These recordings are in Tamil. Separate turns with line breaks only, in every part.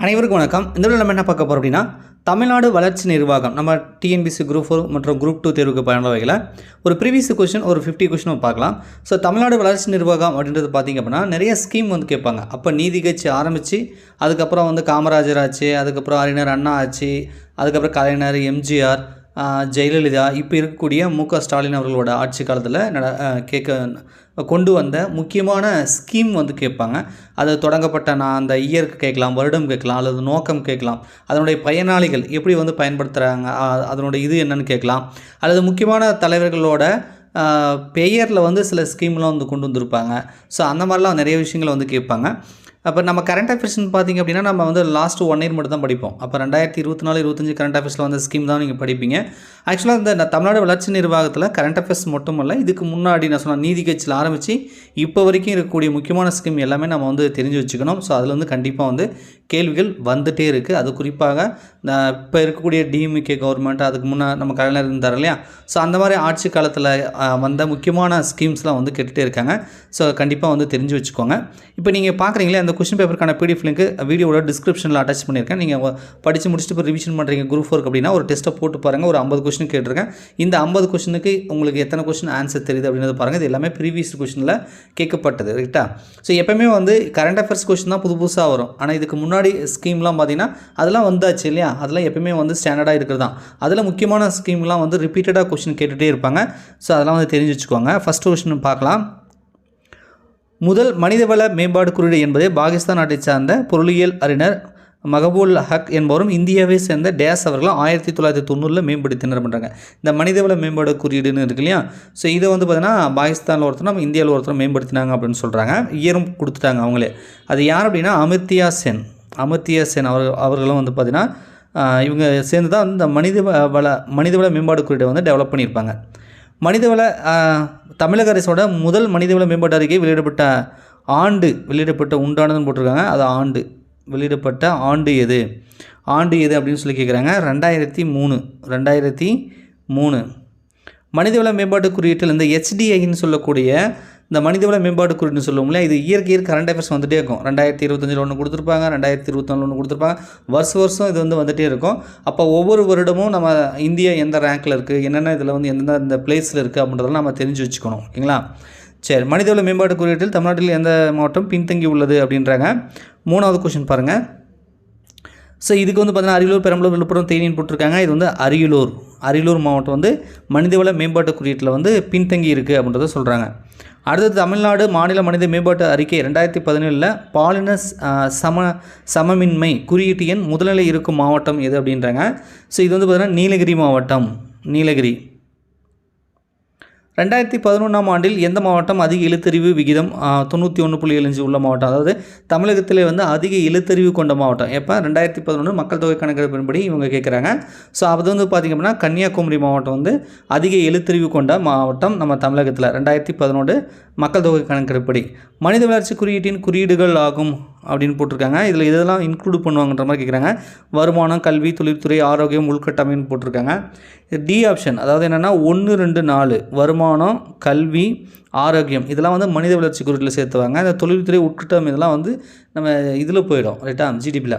அனைவருக்கும் வணக்கம். இந்த வீடியோவில் நம்ம என்ன பார்க்க போகிறோம் அப்படின்னா, தமிழ்நாடு வளர்ச்சி நிர்வாகம் நம்ம டிஎன்பிஎஸ்சி குரூப் 4 மற்றும் குரூப் 2 தேர்வுக்கு பயனுள்ள வகையில் ஒரு ப்ரீவியஸ் கொஸ்டின் ஒரு 50 கொஸ்டின் பார்க்கலாம். ஸோ தமிழ்நாடு வளர்ச்சி நிர்வாகம் அப்படின்றது பார்த்திங்க அப்படின்னா நிறைய ஸ்கீம் வந்து கேட்பாங்க. அப்போ நீதி கட்சி ஆரம்பித்து அதுக்கப்புறம் வந்து காமராஜர் ஆச்சு, அதுக்கப்புறம் அறிஞர் அண்ணா ஆச்சு, அதுக்கப்புறம் கலைஞர், எம்ஜிஆர், ஜெயலலிதா, இப்போ இருக்கக்கூடிய மு.க. ஸ்டாலின் அவர்களோட ஆட்சி காலத்தில் கொண்டு வந்த முக்கியமான ஸ்கீம் வந்து கேட்பாங்க. அது தொடங்கப்பட்ட அந்த இயருக்கு கேட்கலாம், வருடம் கேட்கலாம், அல்லது நோக்கம் கேட்கலாம், அதனுடைய பயனாளிகள் எப்படி வந்து பயன்படுத்துகிறாங்க, அதனுடைய இது என்னன்னு கேட்கலாம், அல்லது முக்கியமான தலைவர்களோட பெயரில் வந்து சில ஸ்கீம்லாம் வந்து கொண்டு வந்திருப்பாங்க. ஸோ அந்த மாதிரிலாம் நிறைய விஷயங்களை வந்து கேட்பாங்க. அப்போ நம்ம கரண்ட் அஃபேர்ஸ்னு பார்த்திங்க அப்படின்னா நம்ம வந்து லாஸ்ட் 1 இயர் மட்டும் தான் படிப்போம். அப்போ 2024-25 கரண்ட் அஃபேர்ஸில் வந்து ஸ்கீம் தான் நீங்கள் படிப்பீங்க. ஆக்சுவலாக இந்த தமிழ்நாடு வளர்ச்சி நிர்வாகத்தில் கரண்ட் அஃபேர்ஸ் மட்டும் இல்லை, இதுக்கு முன்னாடி நான் சொன்ன நீதி கட்சியில் ஆரம்பித்து இப்போ வரைக்கும் இருக்கக்கூடிய முக்கியமான ஸ்கீம் எல்லாமே நம்ம வந்து தெரிஞ்சு வச்சுக்கணும். ஸோ அதில் வந்து கண்டிப்பாக வந்து கேள்விகள் வந்துகிட்டே இருக்குது. அது குறிப்பாக இப்போ இருக்கக்கூடிய டிஎம்கே கவர்மெண்ட், அதுக்கு முன்னே நம்ம கலைஞர் இருந்தார் இல்லையா, ஸோ அந்த மாதிரி ஆட்சி காலத்தில் வந்த முக்கியமான ஸ்கீம்ஸ்லாம் வந்து கேட்டுகிட்டே இருக்காங்க. ஸோ கண்டிப்பாக வந்து தெரிஞ்சு வச்சுக்கோங்க. இப்போ நீங்கள் பார்க்குறீங்களே அந்த கொஸ்டின் பேப்பருக்கான பிடிஎஃப் லிங்க் வீடியோட டிஸ்கிரிப்ஷனில் அட்டாச் பண்ணியிருக்கேன். நீங்கள் படித்து முடிச்சுட்டு இப்போ ரிவிஷன் பண்ணுறீங்க குரூப் 4 அப்படின்னா ஒரு டெஸ்ட்டை போட்டு பாருங்கள். ஒரு 50 கொஸ்டின் கேட்டிருக்கேன். இந்த 50 கொஸ்டினுக்கு உங்களுக்கு எத்தனை கொஸ்டின் ஆன்சர் தெரியுது அப்படின்றத பாருங்கள். இது எல்லாமே ப்ரீவியஸ் கொஸ்டினில் கேட்கப்பட்டது, ரைட்டா? ஸோ எப்போயுமே வந்து கரண்ட் அஃபேர்ஸ் கொஸ்டின் தான் புதுசாக வரும். ஆனால் இதுக்கு முன்னாடி ஸ்கீம்லாம் பார்த்தீங்கன்னா அதெல்லாம் வந்தாச்சு இல்லையா, அதெல்லாம் எப்போயுமே வந்து ஸ்டாண்டர்டாக இருக்கிறது தான். அதில் முக்கியமான ஸ்கீம்லாம் வந்து ரிப்பீட்டடாக கொஸ்டின் கேட்டுகிட்டே இருப்பாங்க. ஸோ அதெல்லாம் வந்து தெரிஞ்சு வச்சுக்கோங்க. ஃபஸ்ட்டு கொஸ்டின் பார்க்கலாம். முதல் மனிதவள மேம்பாடு குறியீடு என்பதை பாகிஸ்தான் நாட்டை சார்ந்த பொருளியல் அறிஞர் மகபூல் ஹக் என்பவரும் இந்தியாவை சேர்ந்த டேஸ் அவர்களும் 1990 மேம்படுத்தினர் பண்ணுறாங்க. இந்த மனிதவள மேம்பாடு குறியீடுன்னு இருக்கு இல்லையா, ஸோ இதை வந்து பார்த்தீங்கன்னா பாகிஸ்தானில் ஒருத்தர் நம்ம இந்தியாவில் ஒருத்தர் மேம்படுத்தினாங்க அப்படின்னு சொல்கிறாங்க. இயரும் கொடுத்துட்டாங்க அவங்களே. அது யார் அப்படின்னா அமிர்தியா சென் அவர்களும் வந்து பார்த்திங்கன்னா இவங்க சேர்ந்து தான் இந்த மனிதவள மேம்பாடு குறியீடை வந்து டெவலப் பண்ணியிருப்பாங்க. மனிதவள தமிழக அரசோட முதல் மனிதவள மேம்பாட்டு அறிக்கை வெளியிடப்பட்ட உண்டானதுன்னு போட்டிருக்காங்க. அது வெளியிடப்பட்ட ஆண்டு எது அப்படின்னு சொல்லி கேட்குறாங்க. 2003 மனிதவள மேம்பாட்டு குறியீட்டில் இந்த HDIன்னு சொல்லக்கூடிய இந்த மனிதவள மேம்பாட்டு குறியீடுன்னு சொல்லுவோம் இல்லையா, இது இயற்கை கரண்ட் அஃபேர்ஸ் வந்துகிட்டே இருக்கும். 2025 ஒன்று கொடுத்துருப்பாங்க, 2024 ஒன்று கொடுத்துருப்பாங்க. வருஷம் இது வந்து வந்துகிட்டே இருக்கும். அப்போ ஒவ்வொரு வருடமும் நம்ம இந்தியா எந்த ரேங்கில் இருக்குது, என்னென்ன இதில் வந்து எந்தெந்த பிளேஸில் இருக்குது அப்படின்றதெல்லாம் நம்ம தெரிஞ்சு வச்சுக்கணும், ஓகேங்களா? சரி, மனிதவள மேம்பாட்டு குறியீட்டில் தமிழ்நாட்டில் எந்த மாவட்டம் பின்தங்கி உள்ளது அப்படின்றாங்க. 3வது கொஸ்டின் பாருங்கள். ஸோ இதுக்கு வந்து பார்த்தீங்கன்னா அரியலூர், பெரம்பலூர், விழுப்புரம், தேனின்னு போட்டிருக்காங்க. இது வந்து அரியலூர் மாவட்டம் வந்து மனிதவள மேம்பாட்டு குறியீட்டில் வந்து பின்தங்கி இருக்குது அப்படின்றத சொல்கிறாங்க. அடுத்தது தமிழ்நாடு மாநில மனித மேம்பாட்டு அறிக்கை 2017 பாலின சமமின்மை குறியீட்டு எண் முதல்நிலை இருக்கும் மாவட்டம் எது அப்படின்றாங்க. ஸோ இது வந்து பார்த்திங்கன்னா நீலகிரி மாவட்டம். 2011 ஆண்டில் எந்த மாவட்டம் அதிக எழுத்தறிவு விகிதம் 91.75 உள்ள மாவட்டம்? அதாவது தமிழகத்திலே வந்து அதிக எழுத்தறிவு கொண்ட மாவட்டம் எப்போ? 2011 மக்கள் தொகை கணக்கெடுப்பின்படி இவங்க கேட்குறாங்க. ஸோ அது வந்து பார்த்திங்க அப்படின்னா கன்னியாகுமரி மாவட்டம் வந்து அதிக எழுத்தறிவு கொண்ட மாவட்டம் நம்ம தமிழகத்தில் 2011 மக்கள் தொகை கணக்கெடுப்படி. மனித வளர்ச்சி குறியீட்டின் குறியீடுகள் ஆகும் அப்படின்னு போட்டிருக்காங்க. இதில் இதெல்லாம் இன்க்ளூட் பண்ணுவாங்கன்ற மாதிரி கேட்குறாங்க. வருமானம், கல்வி, தொழில்துறை, ஆரோக்கியம், உள்கட்டமைன்னு போட்டிருக்காங்க. டி ஆப்ஷன், அதாவது என்னென்னா 1, 2, 4 வருமானம், கல்வி, ஆரோக்கியம் இதெல்லாம் வந்து மனித வளர்ச்சி குறியீட்டில் சேர்த்துவாங்க. இந்த தொழில்துறை, உட்கட்டம் இதெல்லாம் வந்து நம்ம இதில் போயிடும், ரைட்டா? ஜிடிபியில்,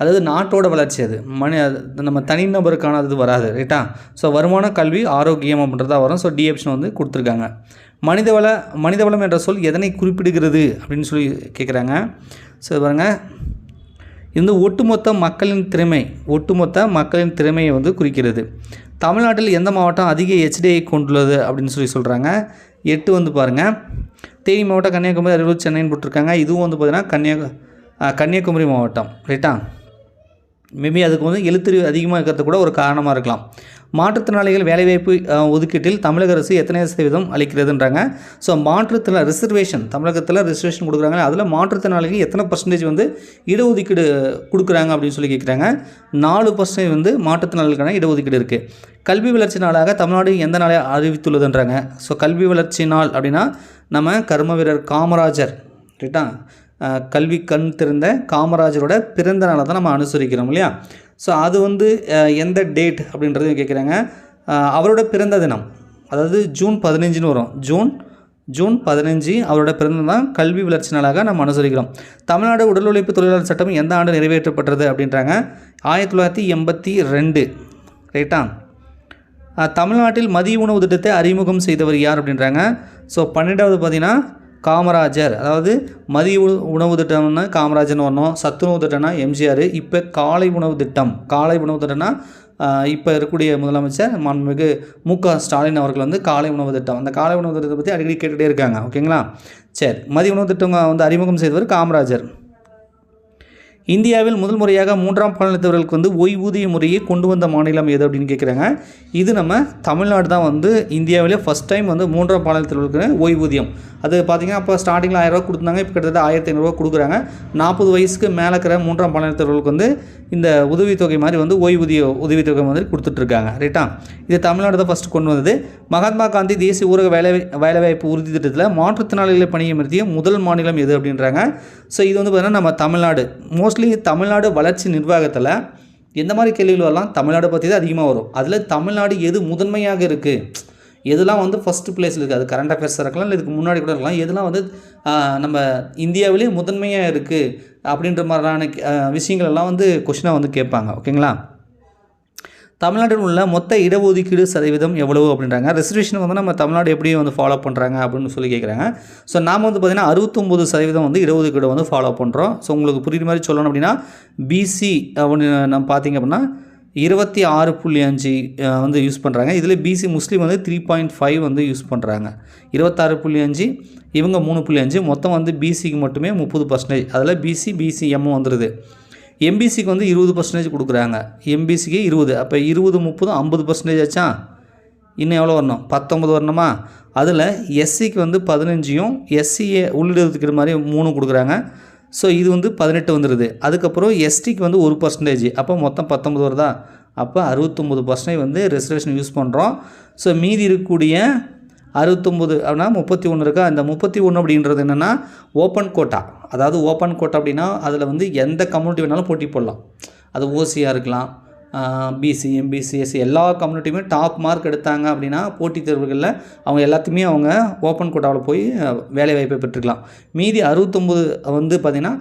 அதாவது நாட்டோட வளர்ச்சி. அது நம்ம தனிநபருக்கான அது வராது, ரைட்டா? ஸோ வருமானம், கல்வி, ஆரோக்கியம் அப்படின்றதா வரும். ஸோ டி ஆப்ஷன் வந்து கொடுத்துருக்காங்க. மனிதவளம் என்ற சொல் எதனை குறிப்பிடுகிறது அப்படின்னு சொல்லி கேட்குறாங்க. ஸோ பாருங்கள், இது வந்து ஒட்டுமொத்த மக்களின் திறமையை வந்து குறிக்கிறது. தமிழ்நாட்டில் எந்த மாவட்டம் அதிக HDI கொண்டுள்ளது அப்படின்னு சொல்கிறாங்க. 8 வந்து பாருங்கள், தேனி மாவட்டம், கன்னியாகுமரி, அரியலூர், சென்னைன்னு போட்டிருக்காங்க. இதுவும் வந்து பார்த்திங்கன்னா கன்னியாகுமரி மாவட்டம், ரைட்டா? மேபி அதுக்கு வந்து எழுத்தறிவு அதிகமாக இருக்கிறது கூட ஒரு காரணமாக இருக்கலாம். மாற்றுத்திறனாளிகள் வேலைவாய்ப்பு ஒதுக்கீட்டில் தமிழக அரசு எத்தனை சதவீதம் அளிக்கிறதுன்றாங்க. ஸோ தமிழகத்தில் ரிசர்வேஷன் கொடுக்குறாங்க. அதில் மாற்றுத்திறனாளிகள் எத்தனை % வந்து இடஒதுக்கீடு கொடுக்குறாங்க அப்படின்னு சொல்லி கேட்குறாங்க. 4% வந்து மாற்றுத்திறனாளிகளுக்கான இடஒதுக்கீடு இருக்குது. கல்வி வளர்ச்சி நாளாக தமிழ்நாடு எந்த நாளை அறிவித்துள்ளதுன்றாங்க. ஸோ கல்வி வளர்ச்சி நாள் அப்படின்னா நம்ம கர்ம வீரர் காமராஜர், ரைட்டா? கல்வி கண் திறந்த காமராஜரோட பிறந்த நாளை தான் நம்ம அனுசரிக்கிறோம் இல்லையா? ஸோ அது வந்து எந்த டேட் அப்படின்றதையும் கேட்குறாங்க. அவரோட பிறந்த தினம், அதாவது ஜூன் 15ன்னு வரும். ஜூன் ஜூன் 15 அவரோட பிறந்த தான் கல்வி வளர்ச்சி நாளாக நம்ம அனுசரிக்கிறோம். தமிழ்நாடு உடல் உழைப்பு தொழிலாளர் சட்டம் எந்த ஆண்டு நிறைவேற்றப்பட்டது அப்படின்றாங்க? 1982. ரைட்டா? தமிழ்நாட்டில் மதிய உணவு திட்டத்தை அறிமுகம் செய்தவர் யார் அப்படின்றாங்க? ஸோ 12வது பார்த்தீங்கன்னா காமராஜர். அதாவது மதிய உணவு திட்டம்னா காமராஜர்னு வரணும், சத்துணவு திட்டம்னா எம்ஜிஆர். இப்போ காலை உணவு திட்டம்னா இப்போ இருக்கக்கூடிய முதலமைச்சர் மாண்புமிகு மு.க. ஸ்டாலின் அவர்கள் வந்து காலை உணவு திட்டம், அந்த காலை உணவு திட்டத்தை பற்றி அடிக்கடி கேட்டுகிட்டே இருக்காங்க. ஓகேங்களா? சரி, மதிய உணவு திட்டம் வந்து அறிமுகம் செய்தவர் காமராஜர். இந்தியாவில் முதல் முறையாக 3ஆம் பாலினத்தவர்களுக்கு வந்து ஓய்வூதிய முறையை கொண்டு வந்த மாநிலம் எது அப்படின்னு கேட்குறாங்க. இது நம்ம தமிழ்நாடு தான் வந்து இந்தியாவிலே ஃபஸ்ட் டைம் வந்து 3ஆம் பாலினத்தவர்களுக்கு ஓய்வூதியம். அது பார்த்திங்கன்னா அப்போ ஸ்டார்டிங்கில் 1000 ரூபா கொடுத்தாங்க, இப்போ கிட்டத்தட்ட 1500 கொடுக்குறாங்க. 40 வயசுக்கு மேலே இருக்கிற 3ஆம் பாலினத்தவர்களுக்கு வந்து இந்த உதவித்தொகை மாதிரி வந்து உதவித்தொகை மாதிரி கொடுத்துட்ருக்காங்க. ரைட்டா? இது தமிழ்நாடு தான் ஃபஸ்ட்டு கொண்டு வந்தது. மகாத்மா காந்தி தேசிய ஊரக வேலைவாய்ப்பு உறுதி திட்டத்தில் மாற்றுத்திறனாளிகளை பணியமர்த்திய முதல் மாநிலம் எது அப்படின்றாங்க. ஸோ இது வந்து பார்த்திங்கன்னா நம்ம தமிழ்நாடு. மோஸ்ட்லி தமிழ்நாடு வளர்ச்சி நிர்வாகத்தில் எந்த மாதிரி கேள்விகள் வரலாம்? தமிழ்நாடு பற்றி தான் அதிகமாக வரும். அதில் தமிழ்நாடு எது முதன்மையாக இருக்குது, எதெல்லாம் வந்து ஃபஸ்ட்டு பிளேஸில் இருக்குது, அது கரண்ட் அஃபேர்ஸாக இருக்கலாம், இல்லை இதுக்கு முன்னாடி கூட இருக்கலாம், எதெல்லாம் வந்து நம்ம இந்தியாவிலே முதன்மையாக இருக்குது அப்படின்ற மாதிரியான விஷயங்கள் எல்லாம் வந்து கொஷினாக வந்து கேட்பாங்க. ஓகேங்களா? தமிழ்நாட்டில் உள்ள மொத்த இடஒதுக்கீடு சதவீதம் எவ்வளவு அப்படின்றாங்க. ரிசர்வேஷன் வந்து நம்ம தமிழ்நாடு எப்படி வந்து ஃபாலோ பண்ணுறாங்க அப்படின்னு சொல்லி கேட்குறாங்க. ஸோ நாம் வந்து பார்த்திங்கன்னா 69% வந்து இடஒதுக்கீடு வந்து ஃபாலோ பண்ணுறோம். ஸோ உங்களுக்கு புரியுற மாதிரி சொல்லணும் அப்படின்னா பிசி அப்படின்னு நம்ம பார்த்திங்க அப்படின்னா 26.5 வந்து யூஸ் பண்ணுறாங்க. இதில் பிசி முஸ்லீம் வந்து 3.5 வந்து யூஸ் பண்ணுறாங்க. 26.5 இவங்க 3.5, மொத்தம் வந்து பிசிக்கு மட்டுமே 30%. அதில் பிசிஎம் வந்துடுது. எம்பிசிக்கு வந்து 20% கொடுக்குறாங்க. எம்பிசிக்கு 20, அப்போ 20 30 50% ஆச்சா? இன்னும் எவ்வளோ வரணும்? 19 வரணுமா? அதில் எஸ்சிக்கு வந்து 15, எஸ்சிஏ உள்ளிடத்துக்கு மாதிரி 3 கொடுக்குறாங்க. ஸோ இது வந்து 18 வந்துடுது. அதுக்கப்புறம் எஸ்டிக்கு வந்து 1%, அப்போ மொத்தம் 19 வருதா? அப்போ 69% வந்து ரிசர்வேஷன் யூஸ் பண்ணுறோம். ஸோ மீதி இருக்கக்கூடிய 69 அப்படின்னா 31 இருக்கா? அந்த 31 அப்படின்றது என்னென்னா ஓப்பன் கோட்டா. அதாவது ஓப்பன் கோட்டா அப்படின்னா அதில் வந்து எந்த கம்யூனிட்டி வேணாலும் போட்டி போடலாம். அது ஓசியாக இருக்கலாம், பிசி எம்பிசி எஸ்சி எல்லா கம்யூனிட்டியுமே டாப் மார்க் எடுத்தாங்க அப்படின்னா போட்டித் தேர்வுகளில் அவங்க எல்லாத்தையுமே அவங்க ஓப்பன் கோட்டாவில் போய் வேலைவாய்ப்பை பெற்றுக்கலாம். மீதி 69 வந்து பார்த்திங்கன்னா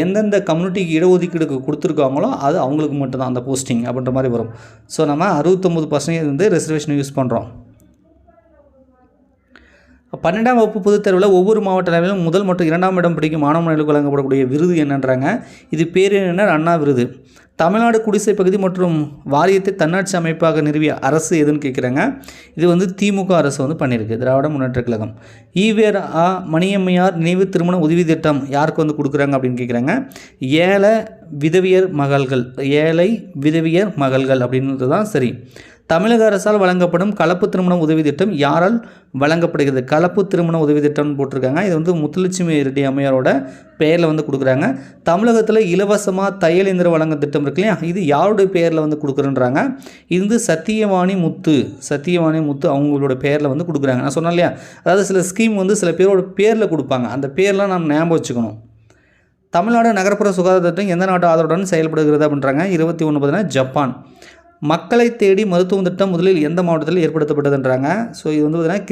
எந்தெந்த கம்யூனிட்டிக்கு இடஒதுக்கீடு கொடுத்துருக்காங்களோ அது அவங்களுக்கு மட்டும்தான் அந்த போஸ்டிங் அப்படின்ற மாதிரி வரும். ஸோ நம்ம 69% வந்து ரிசர்வேஷன் யூஸ் பண்ணுறோம். 12ஆம் வகுப்பு பொதுத் தேர்வில் ஒவ்வொரு மாவட்ட அளவிலும் முதல் மற்றும் 2ஆம் இடம் பிடிக்கும் மாணவர்களுக்கு வழங்கப்படக்கூடிய விருது என்னன்றாங்க. இது பேரினர் அண்ணா விருது. தமிழ்நாடு குடிசை பகுதி மற்றும் வாரியத்தை தன்னாட்சி அமைப்பாக நிறுவிய அரசு எதுன்னு கேட்குறாங்க. இது வந்து திமுக அரசு வந்து பண்ணியிருக்கு, திராவிட முன்னேற்ற கழகம். ஈவேர் மணியம்மையார் நினைவு திருமண உதவி திட்டம் யாருக்கு வந்து கொடுக்குறாங்க அப்படின்னு கேட்குறாங்க. ஏழை விதவியர் மகள்கள் அப்படின்றது தான் சரி. தமிழக அரசால் வழங்கப்படும் கலப்பு திருமண உதவி திட்டம் யாரால் வழங்கப்படுகிறது? கலப்பு திருமண உதவி திட்டம்னு போட்டிருக்காங்க. இது வந்து முத்துலட்சுமி ரெட்டி அம்மையாரோட பெயரில் வந்து கொடுக்குறாங்க. தமிழகத்தில் இலவசமாக தையல் இயந்திரம் வழங்க திட்டம் இருக்கு இல்லையா, இது யாருடைய பெயரில் வந்து கொடுக்குறேன்றாங்க. இது வந்து சத்தியவாணி முத்து அவங்களோட பெயரில் வந்து கொடுக்குறாங்க. நான் சொன்னேன் இல்லையா, அதாவது சில ஸ்கீம் வந்து சில பேரோட பேரில் கொடுப்பாங்க, அந்த பேர்லாம் நம்ம ஞாபகம் வச்சுக்கணும். தமிழ்நாடு நகர்ப்புற சுகாதார திட்டம் எந்த நாட்டு ஆதரவுடன் செயல்படுகிறது அப்படின்றாங்க. 21 பார்த்தீங்கன்னா ஜப்பான். மக்களை தேடி மருத்துவ திட்டம் முதலில் எந்த மாவட்டத்தில் ஏற்படுத்தப்பட்டதுன்றாங்க. ஸோ இது வந்து பார்த்திங்கன்னா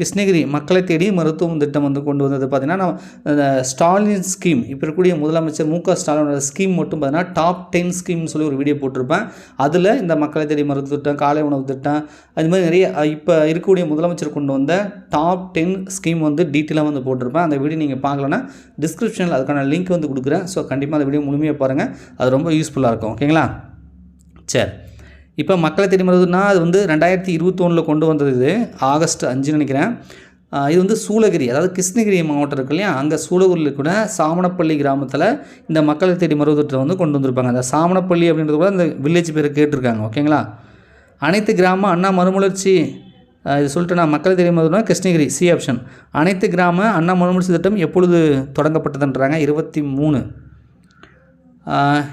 கிருஷ்ணகிரி மக்களை தேடி மருத்துவ திட்டம் வந்து கொண்டு வந்தது பார்த்திங்கன்னா நம்ம ஸ்டாலின் ஸ்கீம், இப்போ இருக்கக்கூடிய முதலமைச்சர் மு.க. ஸ்டாலினோட ஸ்கீம் மட்டும் பார்த்திங்கன்னா டாப் 10 ஸ்கீம்னு சொல்லி ஒரு வீடியோ போட்டிருப்பேன். அதில் இந்த மக்களை தேடி மருத்துவ திட்டம், காலை உணவு திட்டம், அது மாதிரி நிறைய இப்போ இருக்கக்கூடிய முதலமைச்சர் கொண்டு வந்த டாப் 10 ஸ்கீம் வந்து டீட்டெயிலாக வந்து போட்டிருப்பேன். அந்த வீடியோ நீங்கள் பார்க்கலன்னா டிஸ்கிரிப்ஷனில் அதுக்கான லிங்க் வந்து கொடுக்குறேன். ஸோ கண்டிப்பாக அந்த வீடியோ முழுமையாக பாருங்கள், அது ரொம்ப யூஸ்ஃபுல்லாக இருக்கும். ஓகேங்களா? சரி, இப்போ மக்களை தேடி மருத்துவம்னா அது வந்து 2021 கொண்டு வந்தது. இது ஆகஸ்ட் 5 நினைக்கிறேன். இது வந்து சூளகிரி, அதாவது கிருஷ்ணகிரி மாவட்டம் இருக்கு இல்லையா, அங்கே சூளகிரியில் கூட சாமணப்பள்ளி கிராமத்தில் இந்த மக்களை தேடி மருத்துவத்தை வந்து கொண்டு வந்திருப்பாங்க. அந்த சாமணப்பள்ளி அப்படின்றது கூட அந்த வில்லேஜ் பேர் கேட்டிருக்காங்க. ஓகேங்களா? அனைத்து கிராம அண்ணா மறுமலர்ச்சி இது சொல்லிட்டு நான் மக்களை தேடி மருத்துவம்னா கிருஷ்ணகிரி சி ஆப்ஷன். அனைத்து கிராம அண்ணா மறுமலர்ச்சி திட்டம் எப்பொழுது தொடங்கப்பட்டதுன்றாங்க. 23.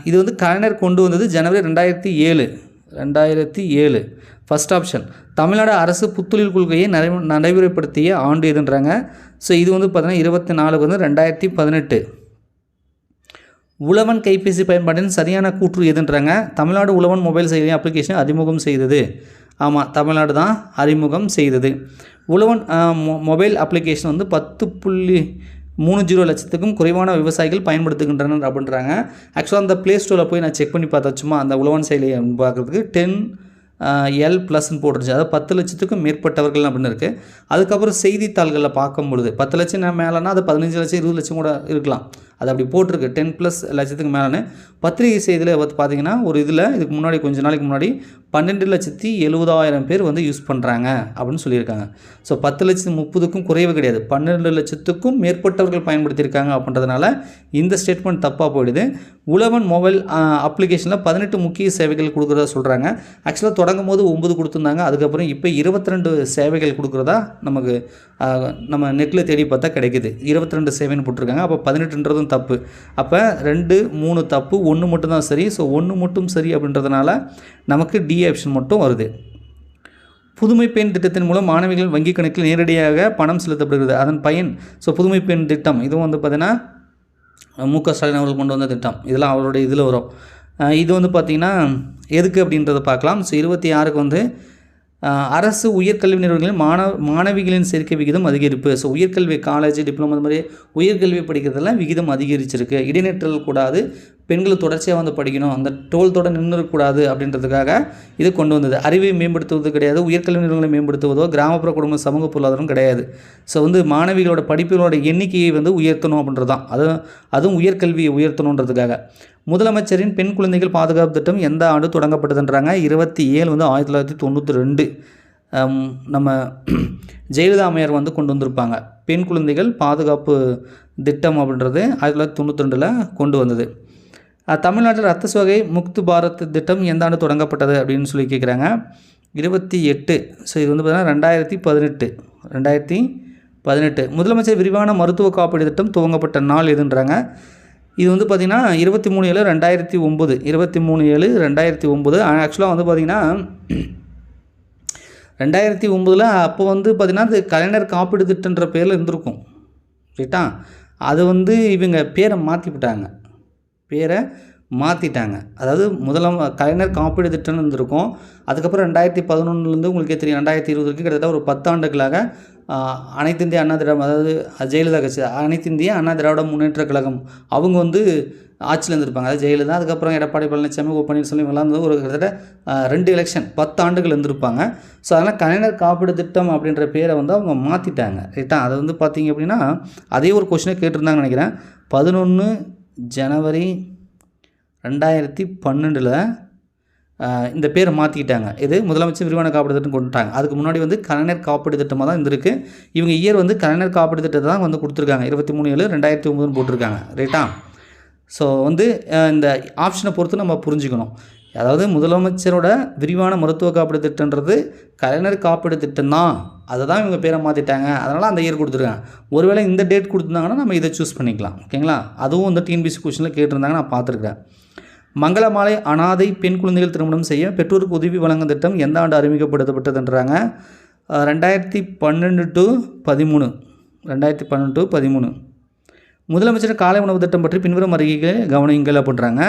இது வந்து கலைஞர் கொண்டு வந்தது ஜனவரி 2007 ஃபஸ்ட் ஆப்ஷன். தமிழ்நாடு அரசு புத்தொழில் கொள்கையை நடைமுறைப்படுத்திய ஆண்டு எதுன்றாங்க. ஸோ இது வந்து பார்த்தீங்கன்னா 24 வந்து 2018. உழவன் கைபேசி பயன்பாட்டின் சரியான கூற்று எதுன்றாங்க. தமிழ்நாடு உழவன் மொபைல் செயலி அப்ளிகேஷன் அறிமுகம் செய்தது. ஆமாம், தமிழ்நாடு தான் அறிமுகம் செய்தது. உழவன் மொபைல் அப்ளிகேஷன் வந்து 10.30 லட்சத்துக்கும் குறைவான விவசாயிகள் பயன்படுத்துகின்றனர் அப்படின்றாங்க. ஆக்சுவலாக அந்த ப்ளே ஸ்டோரில் போய் நான் செக் பண்ணி பார்த்தா சும்மா அந்த உழவன் செயலியை பார்க்குறதுக்கு 10L+ போட்டுருச்சு. அதாவது 10 லட்சத்துக்கும் மேற்பட்டவர்கள் அப்படின்னு இருக்குது. அதுக்கப்புறம் செய்தித்தாள்களில் பார்க்கும்பொழுது 10 லட்சம் மேலேனா அது 15 லட்சம் 20 லட்சம் கூட இருக்கலாம். அது அப்படி போட்டிருக்கு 10+ லட்சத்துக்கு மேலேன்னு. பத்திரிகை செய்தியில் பார்த்தீங்கன்னா ஒரு இதில் இதுக்கு முன்னாடி கொஞ்ச நாளைக்கு முன்னாடி 12,70,000 பேர் வந்து யூஸ் பண்ணுறாங்க அப்படின்னு சொல்லியிருக்காங்க. ஸோ 10 லட்சத்து 30க்கும் குறைவு கிடையாது, 12 லட்சத்துக்கும் மேற்பட்டவர்கள் பயன்படுத்தியிருக்காங்க அப்படின்றதுனால இந்த ஸ்டேட்மெண்ட் தப்பாக போயிடுது. உழவன் மொபைல் அப்ளிகேஷனில் 18 முக்கிய சேவைகள் கொடுக்குறதா சொல்கிறாங்க. ஆக்சுவலாக தொடங்கும் போது 9 கொடுத்துருந்தாங்க. அதுக்கப்புறம் இப்போ 22 சேவைகள் கொடுக்குறதா நமக்கு நம்ம நெட்டில் தேடி பார்த்தா கிடைக்குது. 22 சேவைன்னு போட்டிருக்காங்க. அப்போ 18ன்றதும் தப்பு. அப்போ 2, 3 தப்பு, 1 மட்டும்தான் சரி. ஸோ 1 மட்டும் சரி அப்படின்றதுனால நமக்கு டி ஆப்ஷன் மட்டும் வருது. புதுமை பெண் திட்டத்தின் மூலம் மாணவிகள் வங்கி கணக்கில் நேரடியாக பணம் செலுத்தப்படுகிறது. அதன் பயன் புதுமை பெண் திட்டம் இதுவும் வந்து பார்த்திங்கன்னா மு.க. ஸ்டாலின் அவர்கள் கொண்டு வந்த திட்டம். இதெல்லாம் அவருடைய இதில் வரும். இது வந்து பார்த்திங்கன்னா எதுக்கு அப்படின்றத பார்க்கலாம். 26க்கு வந்து அரசு உயர்கல்வி நிறுவனங்களில் மாணவிகளின் சேர்க்கை விகிதம் அதிகரிப்பு. உயர்கல்வி காலேஜ் டிப்ளமோ அந்த மாதிரி உயர்கல்வி படிக்கிறதெல்லாம் விகிதம் அதிகரிச்சிருக்கு. இடைநிற்றல் கூடாது, பெண்கள் தொடர்ச்சியாக வந்து படிக்கணும், அந்த டோல்த்தோடு நின்றுக்கூடாது அப்படின்றதுக்காக இது கொண்டு வந்தது. அறிவை மேம்படுத்துவது கிடையாது, உயர்கல்வி நிறுவனங்களை மேம்படுத்துவதோ கிராமப்புற குடும்ப சமூக பொருளாதாரம் கிடையாது. வந்து மாணவிகளோட படிப்புகளோட எண்ணிக்கையை வந்து உயர்த்தணும் அப்படின்றது தான். அதுவும் உயர்கல்வியை உயர்த்தணுன்றதுக்காக. முதலமைச்சரின் பெண் குழந்தைகள் பாதுகாப்பு திட்டம் எந்த ஆண்டு தொடங்கப்பட்டதுன்றாங்க. 27 வந்து 1992 நம்ம ஜெயலலிதா அம்மையார் வந்து கொண்டு வந்திருப்பாங்க. பெண் குழந்தைகள் பாதுகாப்பு திட்டம் அப்படின்றது 1992 கொண்டு வந்தது. தமிழ்நாட்டில் ரத்த சோகை முக்து பாரத் திட்டம் எந்த ஆண்டு தொடங்கப்பட்டது அப்படின்னு சொல்லி கேட்குறாங்க. 28. இது வந்து பார்த்தீங்கன்னா 2018. முதலமைச்சர் விரிவான மருத்துவ காப்பீடு திட்டம் துவங்கப்பட்ட நாள் எதுன்றாங்க. இது வந்து பார்த்திங்கன்னா 23/7/2009. 23/7/2009. ஆக்சுவலாக வந்து பார்த்திங்கன்னா 2009 அப்போ வந்து பார்த்திங்கன்னா அது கலைஞர் காப்பீடு திட்டன்ற பேரில் இருந்திருக்கும். ரைட்டா? அது வந்து இவங்க பேரை மாற்றிட்டாங்க. அதாவது கலைஞர் காப்பீடு திட்டம்னு இருந்திருக்கும். அதுக்கப்புறம் 2011 உங்களுக்கே தெரியும் 2020 கிட்டத்தட்ட ஒரு 10 ஆண்டுகளாக அனைத்து இந்திய அண்ணா திராவிட, அதாவது ஜெயலலிதா கட்சி, அனைத்து இந்திய அண்ணா திராவிட முன்னேற்ற கழகம் அவங்க வந்து ஆட்சியில் இருந்திருப்பாங்க. அதாவது ஜெயலலிதா, அதுக்கப்புறம் எடப்பாடி பழனிசாமி, ஓ பன்னீர்செல்வம் எல்லாம் வந்து ஒரு கிட்டத்தட்ட 2 எலெக்ஷன் 10 ஆண்டுகள் இருந்திருப்பாங்க. அதனால் கலைஞர் காப்பீடு திட்டம் அப்படின்ற பேரை வந்து அவங்க மாற்றிட்டாங்க. ரைட்டா? அதை வந்து பார்த்திங்க அப்படின்னா அதே ஒரு கொஸ்டினை கேட்டிருந்தாங்கன்னு நினைக்கிறேன். 11 ஜனவரி 2012 இந்த பேரை மாற்றிக்கிட்டாங்க. இது முதலமைச்சர் விரிவான காப்பீடு திட்டம் கொண்டுட்டாங்க. அதுக்கு முன்னாடி வந்து கலைஞர் காப்பீடு திட்டமாக தான் இருந்திருக்கு. இவங்க இயர் வந்து கலைஞர் காப்பீடு திட்டத்தை தான் வந்து கொடுத்துருக்காங்க. 23/7/2009 போட்டிருக்காங்க. ரைட்டா? வந்து இந்த ஆப்ஷனை பொறுத்து நம்ம புரிஞ்சுக்கணும். அதாவது முதலமைச்சரோட விரிவான மருத்துவ காப்பீடு திட்டன்றது கலைஞர் காப்பீடு திட்டம் தான், அதை தான் இவங்க பேரை மாற்றிட்டாங்க. அதனால் அந்த இயர் கொடுத்துருக்காங்க. ஒருவேளை இந்த டேட் கொடுத்துருந்தாங்கன்னா நம்ம இதை சூஸ் பண்ணிக்கலாம். ஓகேங்களா? அதுவும் வந்து டிஎன்பிஎஸ்சி கொஸ்டினில் கேட்டிருந்தாங்க, நான் பார்த்துருக்கேன். மங்களமாலை அனாதை பெண் குழந்தைகள் திருமணம் செய்ய பெற்றோருக்கு உதவி வழங்கும் திட்டம் எந்த ஆண்டு அறிமுகப்படுத்தப்பட்டதுன்றாங்க. 2012-13 முதலமைச்சர் காலை உணவு திட்டம் பற்றி பின்வரும் அறிக்கைகளை கவனியுங்கள் அப்படின்றாங்க.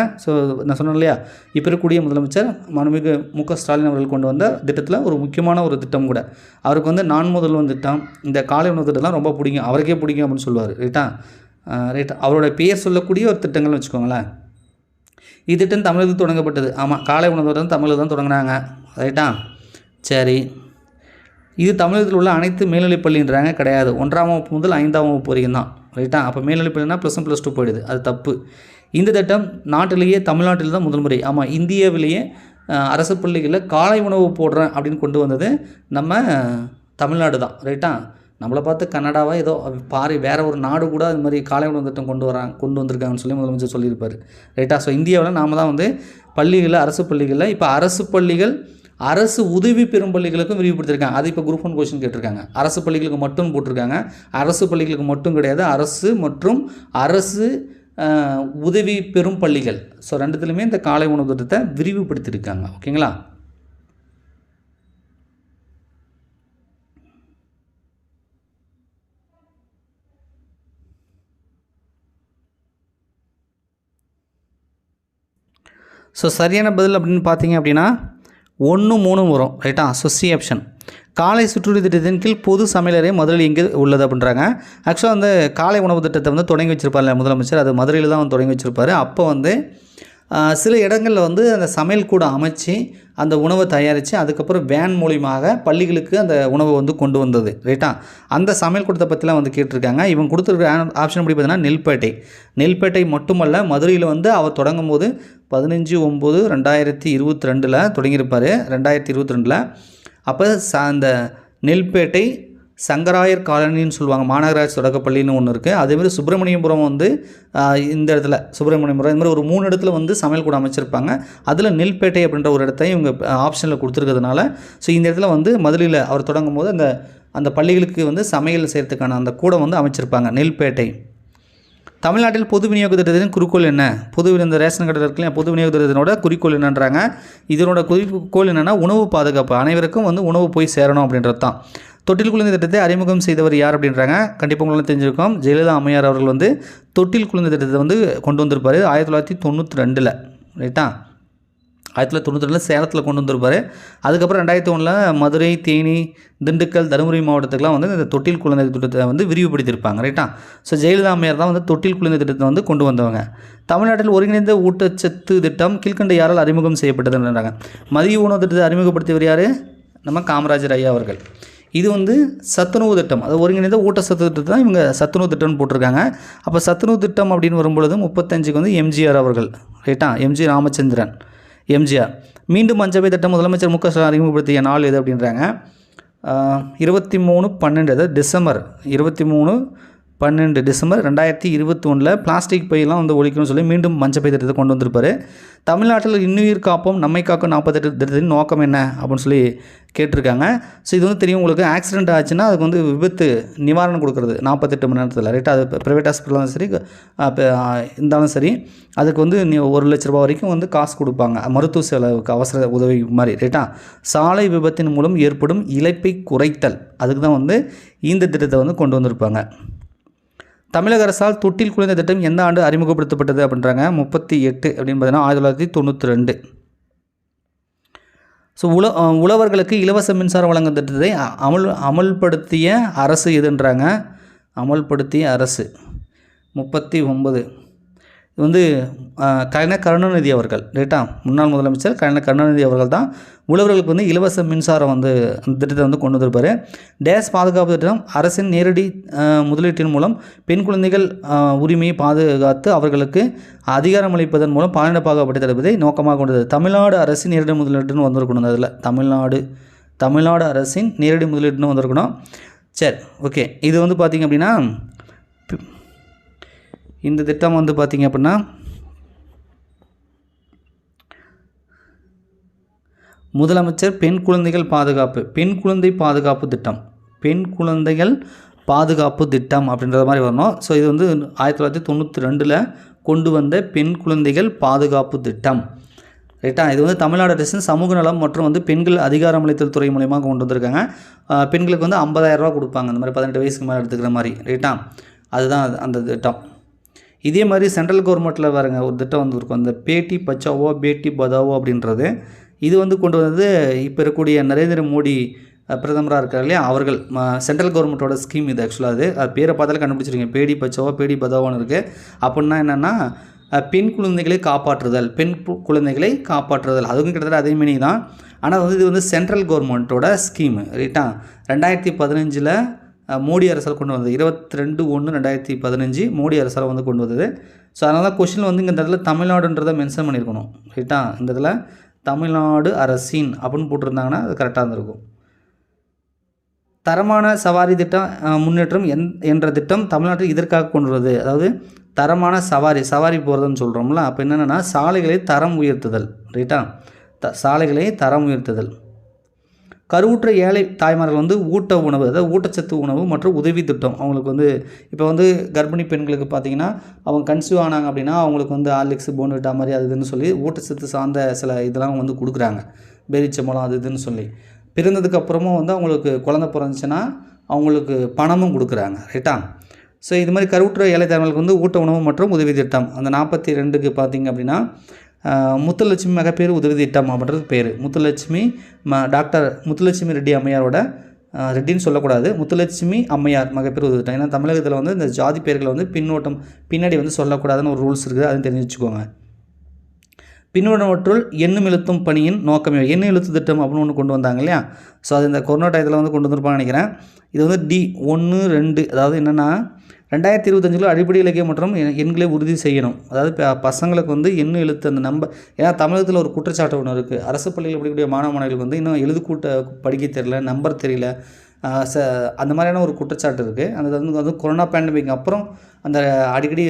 நான் சொன்னேன் இல்லையா, இப்போ இருக்கக்கூடிய முதலமைச்சர் மாண்புமிகு மு.க. ஸ்டாலின் அவர்கள் கொண்டு வந்த திட்டத்தில் ஒரு முக்கியமான ஒரு திட்டம் கூட. அவருக்கு வந்து நான் முதல்வன் திட்டம், இந்த காலை உணவு திட்டம்லாம் ரொம்ப பிடிக்கும், அவருக்கே பிடிக்கும் அப்படின்னு சொல்லுவார். ரைட்டா? அவரோட பெயர் சொல்லக்கூடிய ஒரு திட்டங்கள்னு வச்சுக்கோங்களேன். இத்திட்டம் தமிழகத்தில் தொடங்கப்பட்டது. ஆமாம், காலை உணவு திட்டம் தமிழில் தான் தொடங்கினாங்க. ரைட்டா? சரி, இது தமிழகத்தில் உள்ள அனைத்து மேல்நிலைப்பள்ளின்றாங்க. கிடையாது, 1ஆம் வகுப்பு முதல் 5ஆம் வகுப்பு வரைக்கும் தான். ரைட்டா? அப்போ மேல்நிலைப்பள்ளினா +1 +2 போயிடுது, அது தப்பு. இந்த திட்டம் நாட்டிலேயே தமிழ்நாட்டில் தான் முதல் முறை. ஆமாம், இந்தியாவிலேயே அரசு பள்ளிகளில் காலை உணவு போடுறேன் அப்படின்னு கொண்டு வந்தது நம்ம தமிழ்நாடு தான். ரைட்டா? நம்மளை பார்த்து கன்னடாவாக ஏதோ வேறு ஒரு நாடு கூட அது மாதிரி காலை உணவு திட்டம் கொண்டு வந்திருக்காங்கன்னு சொல்லி முதலமைச்சர் சொல்லியிருப்பார். ரைட்டா? இந்தியாவில் நாம் தான் வந்து பள்ளிகளில், அரசு பள்ளிகளில், இப்போ அரசு பள்ளிகள் அரசு உதவி பெறும் பள்ளிகளுக்கும் விரிவுபடுத்தியிருக்காங்க. அது இப்போ குரூப் 1 கொஸ்டின் கேட்டிருக்காங்க. அரசு பள்ளிகளுக்கு மட்டும் போட்டிருக்காங்க. அரசு பள்ளிகளுக்கு மட்டும் கிடையாது, அரசு மற்றும் அரசு உதவி பெறும் பள்ளிகள். ரெண்டுத்துலையுமே இந்த காலை உணவு திட்டத்தை விரிவுபடுத்தியிருக்காங்க. ஓகேங்களா? சரியான பதில் அப்படின்னு பார்த்தீங்க அப்படின்னா 1, 3 வரும். ரைட்டா? C option. காலை சுற்றுலா திட்டத்தின் கீழ் பொது சமையலறை மதுரையில் எங்கே உள்ளது அப்படின்றாங்க. ஆக்சுவலாக வந்து காலை உணவு திட்டத்தை வந்து தொடங்கி வச்சுருப்பார்ல முதலமைச்சர், அது மதுரையில் தான் வந்து தொடங்கி வச்சுருப்பார். அப்போ வந்து சில இடங்களில் வந்து அந்த சமையல் கூட அமைச்சு அந்த உணவை தயாரித்து அதுக்கப்புறம் வேன் மூலியமாக பள்ளிகளுக்கு அந்த உணவை வந்து கொண்டு வந்தது. ரைட்டா? அந்த சமையல் கூடத்தை பற்றிலாம் வந்து கேட்டிருக்காங்க. இவங்க கொடுத்துருக்க ஆப்ஷன் படி பார்த்தீங்கன்னா நெல்பேட்டை மட்டுமல்ல, மதுரையில் வந்து அவர் தொடங்கும் போது 15/9/2022 தொடங்கியிருப்பார். 2022 அப்போ அந்த நெல்பேட்டை சங்கராயர் காலனின்னு சொல்லுவாங்க, மாநகராட்சி தொடக்கப்பள்ளின்னு ஒன்று இருக்குது. அதேமாதிரி சுப்பிரமணியபுரம் வந்து இந்த இடத்துல சுப்பிரமணியபுரம் இந்த மாதிரி ஒரு 3 இடத்துல வந்து சமையல் கூட அமைச்சிருப்பாங்க. அதில் நெல்பேட்டை அப்படின்ற ஒரு இடத்தையும் இவங்க ஆப்ஷனில் கொடுத்துருக்கிறதுனால ஸோ இந்த இடத்துல வந்து மதுரையில் அவர் தொடங்கும் போது அந்த பள்ளிகளுக்கு வந்து சமையல் செய்கிறதுக்கான அந்த கூடம் வந்து அமைச்சிருப்பாங்க நெல்பேட்டை. தமிழ்நாட்டில் பொது விநியோக திட்டத்தின் குறிக்கோள் என்ன? இந்த ரேஷன் கடை இருக்குல்லையா, பொது விநியோக திட்டத்தினோட குறிக்கோள் என்னன்றாங்க. இதனோட குறிக்கோள் என்னென்னா உணவு பாதுகாப்பு, அனைவருக்கும் வந்து உணவு போய் சேரணும் அப்படின்றது தான். தொட்டில் குழந்தை திட்டத்தை அறிமுகம் செய்தவர் யார் அப்படின்றாங்க. கண்டிப்பாக உங்களுக்கு தெரிஞ்சிருக்கும், ஜெயலலிதா அம்மையார் அவர்கள் வந்து தொட்டில் குழந்தை திட்டத்தை வந்து கொண்டு வந்திருப்பார் 1992. ரைட்டா? 1992 சேலத்தில் கொண்டு வந்திருப்பார். அதுக்கப்புறம் 2001 மதுரை, தேனி, திண்டுக்கல், தருமபுரி மாவட்டத்துக்குலாம் வந்து இந்த தொட்டில் குழந்தை திட்டத்தை வந்து விரிவுபடுத்தியிருப்பாங்க. ரைட்டா? ஸோ ஜெயலலிதா அம்மையார் தான் வந்து தொட்டில் குழந்தை திட்டத்தை வந்து கொண்டு வந்தவங்க. தமிழ்நாட்டில் ஒருங்கிணைந்த ஊட்டச்சத்து திட்டம் கீழ்கண்ட யாரால் அறிமுகம் செய்யப்பட்டதுன்றாங்க. மதிய உணவு திட்டத்தை அறிமுகப்படுத்தியவர் யார்? நம்ம காமராஜர் ஐயா அவர்கள். இது வந்து சத்துணவு திட்டம், அது ஒருங்கிணைந்த ஊட்டச்சத்து திட்டத்தை தான் இவங்க சத்துணவு திட்டம்னு போட்டிருக்காங்க. அப்போ சத்துணவு திட்டம் அப்படின்னு வரும்பொழுது 35க்கு வந்து எம்ஜிஆர் அவர்கள். ரைட்டா? எம்ஜி ராமச்சந்திரன் எம்ஜிஆர். மீண்டும் பஞ்சமை திட்டம் முதலமைச்சர் மு.க. ஸ்டாலின் அறிமுகப்படுத்திய நாள் எது அப்படின்றாங்க. 23/12 அதாவது டிசம்பர் 2021 பிளாஸ்டிக் பையெல்லாம் வந்து ஒழிக்கணும்னு சொல்லி மீண்டும் மஞ்சப்பை திட்டத்தை கொண்டு வந்திருப்பார். தமிழ்நாட்டில் இன்னுயிர் காப்போம் நம்மை காக்கும் 48 திட்டத்தின் நோக்கம் என்ன அப்படின்னு சொல்லி கேட்டிருக்காங்க. ஸோ இது வந்து தெரியும் உங்களுக்கு, ஆக்சிடென்ட் ஆச்சுன்னா அதுக்கு வந்து விபத்து நிவாரணம் கொடுக்குறது 48 மணி நேரத்தில். ரைட்டாக அது ப்ரைவேட் ஹாஸ்பிட்டலும் சரி இருந்தாலும் சரி அதுக்கு வந்து 1 லட்ச ரூபா வரைக்கும் வந்து காசு கொடுப்பாங்க, மருத்துவ செலவுக்கு அவசர உதவி மாதிரி. ரைட்டா? சாலை விபத்தின் மூலம் ஏற்படும் இழப்பை குறைத்தல், அதுக்கு தான் வந்து இந்த திட்டத்தை வந்து கொண்டு வந்திருப்பாங்க. தமிழக அரசால் தொட்டில் குழந்தை திட்டம் எந்த ஆண்டு அறிமுகப்படுத்தப்பட்டது அப்படின்றாங்க. 38 அப்படின்னு பார்த்தீங்கன்னா 1992. ஸோ உழவர்களுக்கு இலவச மின்சாரம் வழங்கும் திட்டத்தை அமல்படுத்திய அரசு எதுன்றாங்க. அமல்படுத்திய அரசு 39 இது வந்து கலைஞர் கருணாநிதி அவர்கள். ரைட்டா? முன்னாள் முதலமைச்சர் கலைஞர் கருணாநிதி அவர்கள் தான் உழவர்களுக்கு வந்து இலவச மின்சாரம் வந்து அந்த திட்டத்தை வந்து கொண்டு வந்திருப்பார். டேஸ் பாதுகாப்பு திட்டம் அரசின் நேரடி முதலீட்டின் மூலம் பெண் குழந்தைகள் உரிமையை பாதுகாத்து அவர்களுக்கு அதிகாரம் அளிப்பதன் மூலம் பாலின பாகுபாட்டை தடுப்பதை நோக்கமாக கொண்டது. தமிழ்நாடு அரசின் நேரடி முதலீட்டுன்னு வந்திருக்கணும். அதில் தமிழ்நாடு அரசின் நேரடி முதலீட்டுன்னு வந்திருக்கணும். சரி, ஓகே. இது வந்து பார்த்திங்க அப்படின்னா இந்த திட்டம் வந்து பார்த்திங்க அப்படின்னா முதலமைச்சர் பெண் குழந்தைகள் பாதுகாப்பு திட்டம் அப்படின்ற மாதிரி வரணும். ஸோ இது வந்து 1992 கொண்டு வந்த பெண் குழந்தைகள் பாதுகாப்பு திட்டம். ரைட்டா? இது வந்து தமிழ்நாடு அரசின் சமூக நலம் மற்றும் வந்து பெண்கள் அதிகாரமளித்தல் துறை மூலயமா கொண்டு வந்திருக்காங்க. பெண்களுக்கு வந்து 50,000 ரூபா கொடுப்பாங்க, அந்த மாதிரி 18 வயசுக்கு மேலே எடுத்துக்கிற மாதிரி. ரைட்டா? அதுதான் அந்த திட்டம். இதே மாதிரி சென்ட்ரல் கவர்மெண்ட்டில் பாருங்க ஒரு திட்டம் வந்துருக்கும், அந்த பேட்டி பச்சாவோ பேட்டி பதாவோ அப்படின்றது. இது வந்து கொண்டு வந்தது இப்போ இருக்கக்கூடிய நரேந்திர மோடி பிரதமராக இருக்கார் இல்லையா, அவர்கள் சென்ட்ரல் கவர்மெண்ட்டோட ஸ்கீம் இது. ஆக்சுவலாக அது பேரை பார்த்தாலே கண்டுபிடிச்சிருக்கீங்க, பேடி பச்சாவோ பேடி பதாவோன்னு இருக்குது. அப்படின்னா என்னென்னா பெண் குழந்தைகளை காப்பாற்றுதல், அதுவும் கிட்டத்தட்ட அதே மீனிங் தான். ஆனால் வந்து இது வந்து சென்ட்ரல் கவர்மெண்ட்டோட ஸ்கீமு. ரைட்டா? 2015 மோடி அரசால் கொண்டு வந்தது. 22/1/2015 மோடி அரசால் வந்து கொண்டு வந்தது. ஸோ அதனால தான் கொஷினில் வந்து இந்த இடத்துல தமிழ்நாடுன்றதை மென்ஷன் பண்ணியிருக்கணும். ரைட்டா? இந்த இடத்துல தமிழ்நாடு அரசின் அப்படின்னு போட்டிருந்தாங்கன்னா அது கரெக்டாக இருந்திருக்கும். தரமான சவாரி திட்டம் முன்னேற்றம் என்ற திட்டம் தமிழ்நாட்டில் இதற்காக கொண்டு வருவது. அதாவது தரமான சவாரி போகிறதுன்னு சொல்கிறோம்ல, அப்போ என்னென்னா சாலைகளை தரம் உயர்த்துதல். ரைட்டா? சாலைகளை தரம் உயர்த்துதல். கருவுற்ற ஏழை தாய்மார்கள் வந்து ஊட்ட உணவு, அதாவது ஊட்டச்சத்து உணவு மற்றும் உதவி திட்டம். அவங்களுக்கு வந்து இப்போ வந்து கர்ப்பிணி பெண்களுக்கு பார்த்திங்கன்னா அவங்க கன்சீவ் ஆனாங்க அப்படின்னா அவங்களுக்கு வந்து ஆர்லிக்ஸ், போன்விட்டா மாதிரி அது இதுன்னு சொல்லி ஊட்டச்சத்து சார்ந்த சில இதெல்லாம் வந்து கொடுக்குறாங்க, பேரிச்சம்பழம் அது இதுன்னு சொல்லி. பிறந்ததுக்கப்புறமும் வந்து அவங்களுக்கு குழந்தை பிறந்துச்சுன்னா அவங்களுக்கு பணமும் கொடுக்குறாங்க. ரைட்டா? ஸோ இது மாதிரி கருவுற்ற ஏழை தாய்மார்களுக்கு வந்து ஊட்ட உணவு மற்றும் உதவி திட்டம் அந்த 42க்கு பார்த்திங்க அப்படின்னா முத்துலட்சுமி மகப்பேறு உதவி திட்டம் அப்படின்றது பேர். முத்துலட்சுமி டாக்டர் முத்துலட்சுமி ரெட்டி அம்மையாரோட, ரெட்டின்னு சொல்லக்கூடாது, முத்துலட்சுமி அம்மையார் மகப்பேறு உதவி திட்டம். ஏன்னா தமிழகத்தில் வந்து இந்த ஜாதி பேர்களை வந்து பின்னாடி வந்து சொல்லக்கூடாதுன்னு ஒரு ரூல்ஸ் இருக்குது, அதுன்னு தெரிஞ்சு வச்சுக்கோங்க. பின்வருவற்றுள் எண்ணும் எழுத்தும் பணியின் நோக்கமே. எண்ணு எழுத்து திட்டம் அப்படின்னு ஒன்று கொண்டு வந்தாங்க இல்லையா? ஸோ அது இந்த கொரோனா டயத்தில் வந்து கொண்டு வந்திருப்பான்னு நினைக்கிறேன். இது வந்து D1 2, அதாவது என்னென்னா 2025 அடிப்படை இலக்கியம் மற்றும் எண்களை உறுதி செய்யணும். அதாவது பசங்களுக்கு வந்து எண்ணு எழுத்து அந்த ஏன்னா தமிழகத்தில் ஒரு குற்றச்சாட்டு ஒன்று இருக்குது. அரசு பள்ளியில் படிக்கக்கூடிய மாணவர்களுக்கு வந்து இன்னும் எழுதுக்கூட்ட படிக்க தெரியல, நம்பர் தெரியல, அந்த மாதிரியான ஒரு குற்றச்சாட்டு இருக்குது. அந்த வந்து கொரோனா பேண்டமிக் அப்புறம் அந்த அடிக்கடி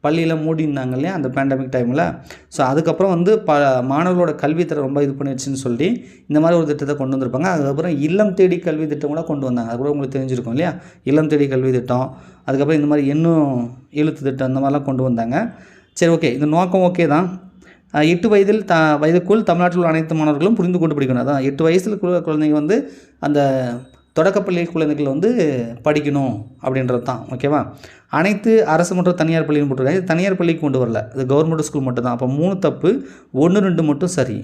பள்ளியில் மூடினாங்க இல்லையா அந்த பேண்டமிக் டைமில். ஸோ அதுக்கப்புறம் வந்து மாணவர்களோட கல்வித்தரம் ரொம்ப இது பண்ணிடுச்சுன்னு சொல்லி இந்த மாதிரி ஒரு திட்டத்தை கொண்டு வந்திருப்பாங்க. அதுக்கப்புறம் இல்லம் தேடி கல்வி திட்டம் கூட கொண்டு வந்தாங்க. அது கூட உங்களுக்கு தெரிஞ்சிருக்கும் இல்லையா, இல்லம் தேடி கல்வி திட்டம். அதுக்கப்புறம் இந்த மாதிரி எண்ணும் எழுத்து திட்டம் இந்த மாதிரிலாம் கொண்டு வந்தாங்க. சரி, ஓகே, இந்த நோக்கம் ஓகே தான். 8 வயதுக்குள் தமிழ்நாட்டில் உள்ள அனைத்து மாணவர்களும் புரிந்து கொண்டு படிக்கணும். அதான் 8 வயசில் குழந்தைங்க வந்து அந்த தொடக்கப்பள்ளி குழந்தைகள் வந்து படிக்கணும் அப்படின்றது தான். ஓகேவா? அனைத்து அரசு மற்றும் தனியார் பள்ளியும் போட்டிருக்காங்க. இது தனியார் பள்ளிக்கு கொண்டு வரல, இது கவர்மெண்ட் ஸ்கூல் மட்டும் தான். அப்போ 3 தப்பு, 1 2 மட்டும் சரி.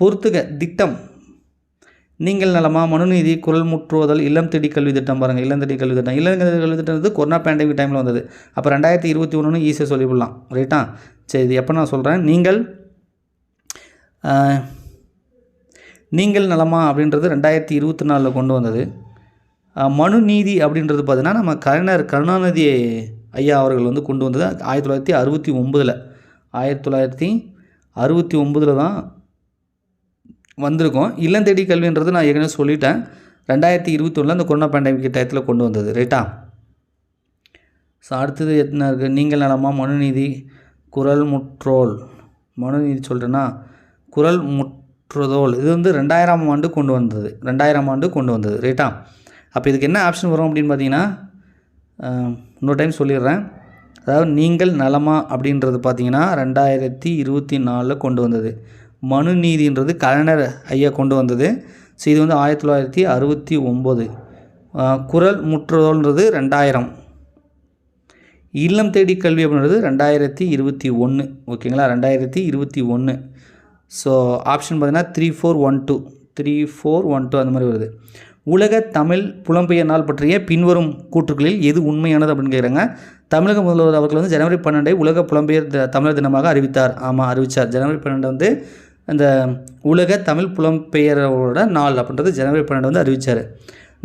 பொறுத்துக திட்டம். நீங்கள் நலமா, மனுநீதி, குரல் முற்றுவதல், இல்லம் தேடி கல்வி திட்டம். பாருங்கள், இல்லம் தேடி கல்வி திட்டம். இல்லம் தேடி கல்வி திட்டம் வந்து கொரோனா பேண்டமிக் டைமில் வந்தது. அப்போ 2021 ஈஸியாக சொல்லிவிடலாம். ரைட்டா? சரி, இது எப்போ நான் சொல்கிறேன், நீங்கள் நலமா அப்படின்றது 2024 கொண்டு வந்தது. மனுநீதி அப்படின்றது பார்த்தீங்கன்னா நம்ம கலைஞர் கருணாநிதி ஐயா அவர்கள் வந்து கொண்டு வந்தது 1969. 1969 தான் வந்திருக்கோம். இல்லம் தேடி கல்வின்றது நான் ஏற்கனவே சொல்லிட்டேன், 2021 அந்த கொரோனா பேண்டமிக் டயத்தில் கொண்டு வந்தது. ரைட்டா? ஸோ அடுத்தது என்ன இருக்குது, நீங்கள் நலமா, மனுநீதி, குரல் முற்றோல். மனுநீதி சொல்கிறேன்னா குரல் முற்றுதோல், இது வந்து 2000ஆம் ஆண்டு கொண்டு வந்தது. 2000ஆம் ஆண்டு கொண்டு வந்தது. ரைட்டா? அப்போ இதுக்கு என்ன ஆப்ஷன் வரும் அப்படின்னு பார்த்தீங்கன்னா, இன்னொரு டைம் சொல்லிடுறேன். அதாவது நீங்கள் நலமா அப்படின்றது பார்த்தீங்கன்னா 2024 கொண்டு வந்தது. மனுநீதின்றது கலைஞர் ஐயா கொண்டு வந்தது. ஸோ இது வந்து 1969. குரல் முற்றுதோல்ன்றது 2000. இல்லம் தேடி கல்வி அப்படின்றது 2021. ஓகேங்களா? 2021. ஸோ ஆப்ஷன் பார்த்தீங்கன்னா 3412 அந்த மாதிரி வருது. உலக தமிழ் புலம்பெயர் நாள் பற்றிய பின்வரும் கூற்றுக்களில் எது உண்மையானது அப்படின்னு கேட்குறாங்க. தமிழக முதல்வர் அவர்கள் வந்து ஜனவரி 12 உலக புலம்பெயர் தமிழர் தினமாக அறிவித்தார். ஆமாம், அறிவித்தார். ஜனவரி 12 வந்து அந்த உலக தமிழ் புலம்பெயரோட நாள் அப்படின்றது ஜனவரி 12 வந்து அறிவித்தார்.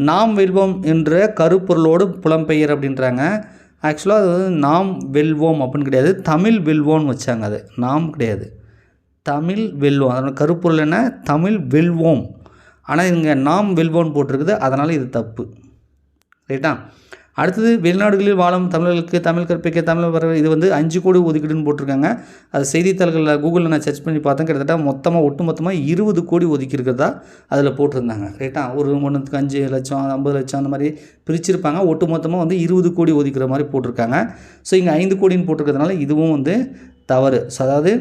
நாம் வெல்வோம் என்ற கருப்பொருளோடு புலம்பெயர் அப்படின்றாங்க. ஆக்சுவலாக அது வந்து நாம் வெல்வோம் அப்படின்னு கிடையாது, தமிழ் வெல்வோன்னு வச்சாங்க. அது நாம் கிடையாது, தமிழ் வெல்வோம். அதோட கருப்பொருள் என்ன, தமிழ் வெல்வோம். ஆனால் இங்கே நாம் வெல்வோன்னு போட்டிருக்குது, அதனால் இது தப்பு. ரைட்டா? அடுத்தது வெளிநாடுகளில் வாழும் தமிழர்களுக்கு தமிழ் கற்பிக்க தமிழ் வர, இது வந்து 5 கோடி ஒதுக்கீடுன்னு போட்டிருக்காங்க. அது செய்தித்தாள்களில் கூகுளில் நான் சர்ச் பண்ணி பார்த்தேன். கிட்டத்தட்ட ஒட்டுமொத்தமாக 20 கோடி ஒதுக்கியிருக்கிறதா அதில் போட்டிருந்தாங்க. ரைட்டா? ஒன்றுக்கு 5 லட்சம் 50 லட்சம் அந்த மாதிரி பிரிச்சிருப்பாங்க. ஒட்டுமொத்தமாக வந்து 20 கோடி ஒதுக்கிற மாதிரி போட்டிருக்காங்க. ஸோ இங்கே 5 கோடின்னு போட்டிருக்கிறதுனால இதுவும் வந்து தவறு. ஸோ அதாவது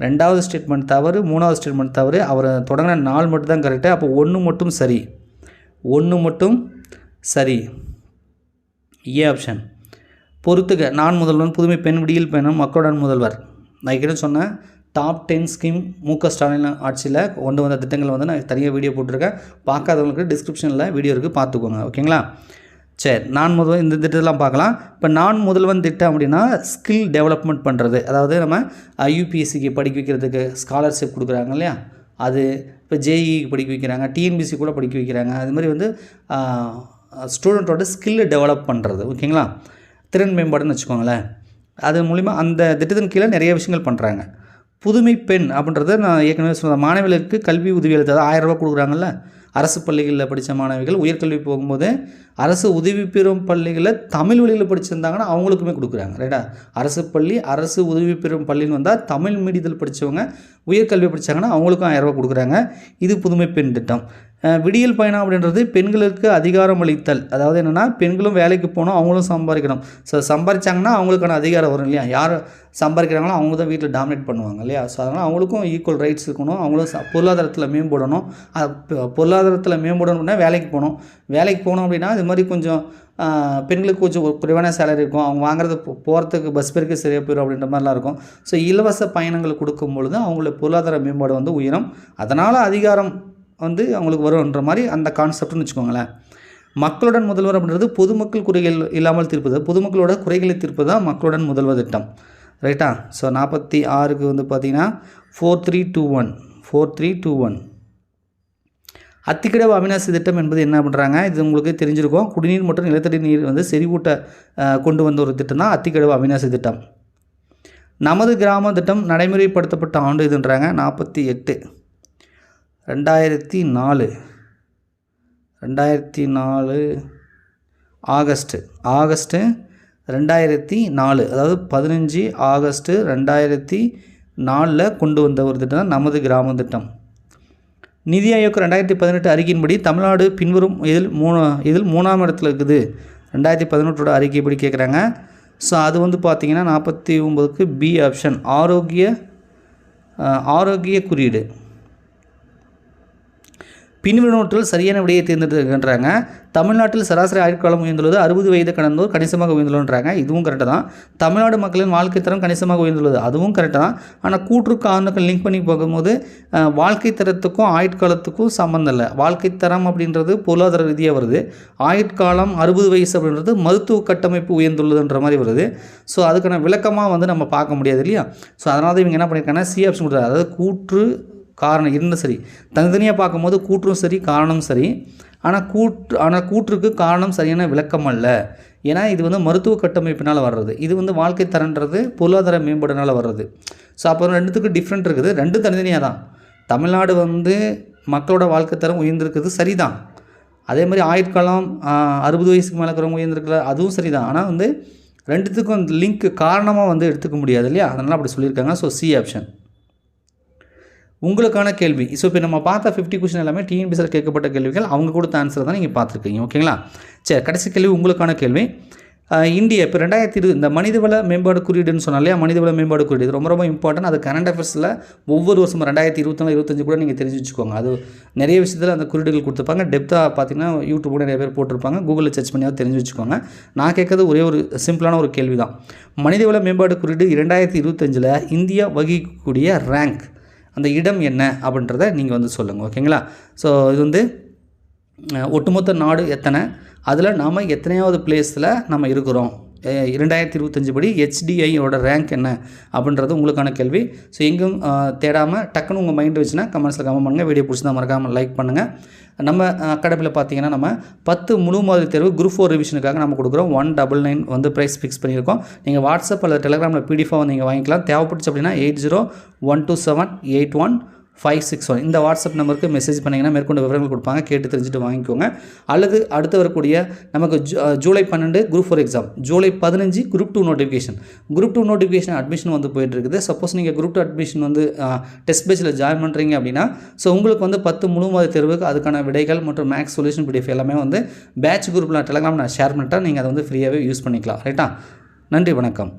2வது ஸ்டேட்மெண்ட் தவறு, 3வது ஸ்டேட்மெண்ட் தவறு. அவர் தொடங்கின நாள் மட்டும் தான் கரெக்டாக. அப்போ 1 மட்டும் சரி, 1 மட்டும் சரி. A option. பொறுத்துக. நான் முதல்வன், புதுமை பெண், விடியல் பெண்ணும், மக்களுடன் முதல்வர். நான் ஏற்கனவே சொன்னேன், டாப் 10 ஸ்கீம் மு.க. ஸ்டாலின் ஆட்சியில் கொண்டு வந்த திட்டங்கள் வந்து நான் தனியாக வீடியோ போட்டிருக்கேன். பார்க்காதவங்களுக்கு டிஸ்கிரிப்ஷனில் வீடியோ இருக்குது, பார்த்துக்கோங்க. ஓகேங்களா? சரி, நான் முதல்வன் இந்த திட்டத்தெல்லாம் பார்க்கலாம். இப்போ நான் முதல்வன் திட்டம் அப்படின்னா ஸ்கில் டெவலப்மெண்ட் பண்ணுறது. அதாவது நம்ம யூபிஎஸ்சிக்கு படிக்க வைக்கிறதுக்கு ஸ்காலர்ஷிப் கொடுக்குறாங்க இல்லையா, அது. இப்போ ஜேஇக்கு படிக்க வைக்கிறாங்க, டிஎன்பிசி கூட படிக்க வைக்கிறாங்க. அது மாதிரி வந்து ஸ்டூடெண்ட்டோட ஸ்கில்லை டெவலப் பண்ணுறது. ஓகேங்களா? திறன் மேம்பாடுன்னு வச்சுக்கோங்களேன். அது மூலிமா அந்த திட்டத்தின் கீழே நிறைய விஷயங்கள் பண்ணுறாங்க. புதுமை பெண் அப்படின்றத நான் ஏற்கனவே சொன்னேன். மாணவிகளுக்கு கல்வி உதவி அளித்தது 1000 ரூபா கொடுக்குறாங்கல்ல. அரசு பள்ளிகளில் படித்த மாணவிகள் உயர்கல்வி போகும்போது அரசு உதவி பெறும் பள்ளிகளில் தமிழ் வழியில் படிச்சிருந்தாங்கன்னா அவங்களுக்குமே கொடுக்குறாங்க. ரைட்டா? அரசு பள்ளி, அரசு உதவி பெறும் பள்ளின்னு வந்தால் தமிழ் மீடியத்தில் படித்தவங்க உயர்கல்வி படித்தாங்கன்னா அவங்களுக்கும் 1000 ரூபா கொடுக்குறாங்க. இது புதுமை பெண் திட்டம். விடியல் பயணம் அப்படின்றது பெண்களுக்கு அதிகாரம் அளித்தல். அதாவது என்னென்னா பெண்களும் வேலைக்கு போகணும், அவங்களும் சம்பாதிக்கணும். ஸோ சம்பாதிச்சாங்கன்னா அவங்களுக்கான அதிகாரம் வரும் இல்லையா? யார் சம்பாதிக்கிறாங்களோ அவங்க தான் வீட்டில் டாமினேட் பண்ணுவாங்க இல்லையா? ஸோ அதனால் அவங்களுக்கும் ஈக்குவல் ரைட்ஸ் இருக்கணும், அவங்களும் பொருளாதாரத்தில் மேம்படணும். பொருளாதாரத்தில் மேம்படணும்னா வேலைக்கு போகணும். வேலைக்கு போகணும் அப்படின்னா இது மாதிரி கொஞ்சம் பெண்களுக்கு கொஞ்சம் குறைவான சேலரி இருக்கும், அவங்க வாங்குறது போகிறதுக்கு பஸ் பேருக்கு சரியாக போயிடும் அப்படின்ற மாதிரிலாம் இருக்கும். ஸோ இலவச பயணங்கள் கொடுக்கும் பொழுது அவங்களோட பொருளாதார மேம்பாடு வந்து உயரும். அதனால் அதிகாரம் வந்து அவங்களுக்கு வரும்ன்ற மாதிரி அந்த கான்செப்ட்னு வச்சுக்கோங்களேன். மக்களுடன் முதல்வர் அப்படின்றது பொதுமக்கள் குறைகள் இல்லாமல் தீர்ப்பது, பொதுமக்களோட குறைகளை தீர்ப்பது தான் மக்களுடன் முதல்வர் திட்டம். ரைட்டா? ஸோ 46க்கு வந்து பார்த்திங்கன்னா 4321 அத்திக்கடவு அவிநாசி திட்டம் என்பது என்ன பண்ணுறாங்க, இது உங்களுக்கு தெரிஞ்சிருக்கும். குடிநீர் மற்றும் நிலத்தடி நீர் வந்து செறிவூட்ட கொண்டு வந்த ஒரு திட்டம் தான் அத்திக்கடவு அவிநாசி திட்டம். நமது கிராம திட்டம் நடைமுறைப்படுத்தப்பட்ட ஆண்டு இதுன்றாங்க 48 2004 ஆகஸ்ட்டு 2004, அதாவது 15 ஆகஸ்ட்டு 2004 கொண்டு வந்த ஒரு திட்டம் தான் நமது கிராம திட்டம். நிதி ஆயோக் 2018 அறிக்கையின்படி தமிழ்நாடு பின்வரும் இதில் 3ஆம் இடத்துல இருக்குது. 2018 அறிக்கைப்படி கேட்குறாங்க. ஸோ அது வந்து பார்த்திங்கன்னா 49க்கு பி ஆப்ஷன் ஆரோக்கிய குறியீடு. பின்வருவனவற்றில் சரியான விடையை தேர்ந்தெடுக்கின்றாங்க. தமிழ்நாட்டில் சராசரி ஆயுட்காலம் உயர்ந்துள்ளது, 60 வயது கடந்தோர் கணிசமாக உயர்ந்துள்ளன்றாங்க. இதுவும் கரெக்டு தான். தமிழ்நாடு மக்களின் வாழ்க்கை தரம் கணிசமாக உயர்ந்துள்ளது, அதுவும் கரெக்டு தான். ஆனால் கூற்று காரணங்கள் லிங்க் பண்ணி பார்க்கும்போது வாழ்க்கை தரத்துக்கும் ஆயுட்காலத்துக்கும் சம்மந்தம் இல்லை. வாழ்க்கை தரம் அப்படின்றது பொருளாதார ரீதியாக வருது, ஆயுட்காலம் 60 வயசு அப்படின்றது மருத்துவ கட்டமைப்பு உயர்ந்துள்ளதுன்ற மாதிரி வருது. ஸோ அதுக்கான விளக்கமாக வந்து நம்ம பார்க்க முடியாது இல்லையா? ஸோ அதனால தான் இவங்க என்ன பண்ணியிருக்காங்கன்னா சி ஆப்ஷன் கொடுத்தாரு. அதாவது கூற்று காரணம் இரண்டும் சரி, தனித்தனியாக பார்க்கும்போது கூற்றும் சரி காரணம் சரி. ஆனால் கூற்றுக்கு காரணம் சரியான விளக்கம் அல்ல. ஏன்னா இது வந்து மருத்துவ கட்டமைப்பினால் வர்றது, இது வந்து வாழ்க்கை தரன்றது பொருளாதார மேம்பாடுனால் வர்றது. ஸோ அப்போ ரெண்டுத்துக்கு டிஃப்ரெண்ட் இருக்குது, ரெண்டும் தனித்தனியாக தான். தமிழ்நாடு வந்து மக்களோட வாழ்க்கை தரம் உயர்ந்திருக்குது சரிதான். அதே மாதிரி ஆயுட்காலம் 60 வயசுக்கு மேலே இருக்கிறவங்க உயர்ந்திருக்கல, அதுவும் சரி தான். ஆனால் வந்து ரெண்டுத்துக்கும் அந்த லிங்க் காரணமாக வந்து எடுத்துக்க முடியாது இல்லையா? அதனால் அப்படி சொல்லியிருக்காங்க. So C option. உங்களுக்கான கேள்வி. ஸோ இப்போ நம்ம பார்த்த 50 கொஸ்டின் எல்லாமே டிஎன்பிஎஸ்சியில் கேட்கப்பட்ட கேள்விகள், அவங்க கொடுத்த ஆன்சர் தான் நீங்கள் பார்த்துருக்கீங்க. ஓகேங்களா? சரி, கடைசி கேள்வி உங்களுக்கான கேள்வி. இந்தியா இப்போ 2020 இந்த மனிதவள மேம்பாடு குறியீடுன்னு சொன்னால் இல்லையா? மனிதவள மேம்பாடு குறியீடு இது ரொம்ப ரொம்ப இம்பார்ட்டன்ட். அது கரண்ட் அஃபேர்ஸில் ஒவ்வொரு வருஷமும் 2024 25 கூட நீங்கள் தெரிஞ்சு வச்சுக்கோங்க. அது நிறைய விஷயத்தில் அந்த குறியீடுகள் கொடுத்துருப்பாங்க. டெப்த்தாக பார்த்தீங்கன்னா யூடியூப் கூட நிறைய பேர் போட்டிருப்பாங்க, கூகுளில் சர்ச் பண்ணியாவது தெரிஞ்சு வச்சுக்கோங்க. நான் கேட்குறது ஒரே ஒரு சிம்பிளான ஒரு கேள்வி தான். மனிதவள மேம்பாடு குறியீடு 2025 இந்தியா வகிக்கக்கூடிய ரேங்க், அந்த இடம் என்ன அப்படின்றத நீங்கள் வந்து சொல்லுங்கள். ஓகேங்களா? ஸோ இது வந்து ஒட்டுமொத்த நாடு எத்தனை, அதில் நாம் எத்தனையாவது பிளேஸில் நம்ம இருக்கிறோம், 2025 படி HDIயோட ரேங்க் என்ன அப்படின்றது உங்களுக்கான கேள்வி. ஸோ எங்கும் தேடாமல் டக்குன்னு உங்கள் மைண்டு வச்சுன்னா கமெண்ட்ஸில் கமெண்ட் பண்ணுங்கள். வீடியோ பிடிச்சிருந்தா மறக்காமல் லைக் பண்ணுங்கள். நம்ம அகாடமியில் பார்த்தீங்கன்னா நம்ம 10 முழு மாதிரி தேர்வு குரூப் 4 ரிவிஷனுக்காக நம்ம கொடுக்குறோம். 199 வந்து ப்ரைஸ் ஃபிக்ஸ் பண்ணியிருக்கோம். நீங்கள் வாட்ஸ்அப் அல்லது டெலிகிராமில் பிடிஎஃபாக நீங்கள் வாங்கிக்கலாம். தேவைப்பட்டுச்சு அப்படின்னா 8012781561 இந்த வாட்ஸ்அப் நம்பருக்கு மெசேஜ் பண்ணிங்கன்னா மேற்கொண்டு விவரங்கள் கொடுப்பாங்க, கேட்டு தெரிஞ்சுட்டு வாங்கிக்கோங்க. அல்லது அடுத்து வரக்கூடிய நமக்கு July 12 group 4 exam, July 15 group 2 notification admission வந்து போயிட்டு இருக்குது. சப்போஸ் நீங்கள் குரூப் 2 அட்மிஷன் வந்து டெஸ்ட் பேஜில் ஜாயின் பண்ணுறீங்க அப்படின்னா ஸோ உங்களுக்கு வந்து 10 முழு மாதிரி தேர்வுக்கு அதுக்கான விடைகள் மற்றும் மேக்ஸ் சொல்யூஷன் பிடிஎஃப் எல்லாமே வந்து பேட்ச் குரூப்பில் டெலிகிராம் நான் ஷேர் பண்ணிட்டேன். நீங்கள் அதை வந்து ஃப்ரீயாகவே யூஸ் பண்ணிக்கலாம். ரைட்டா? நன்றி, வணக்கம்.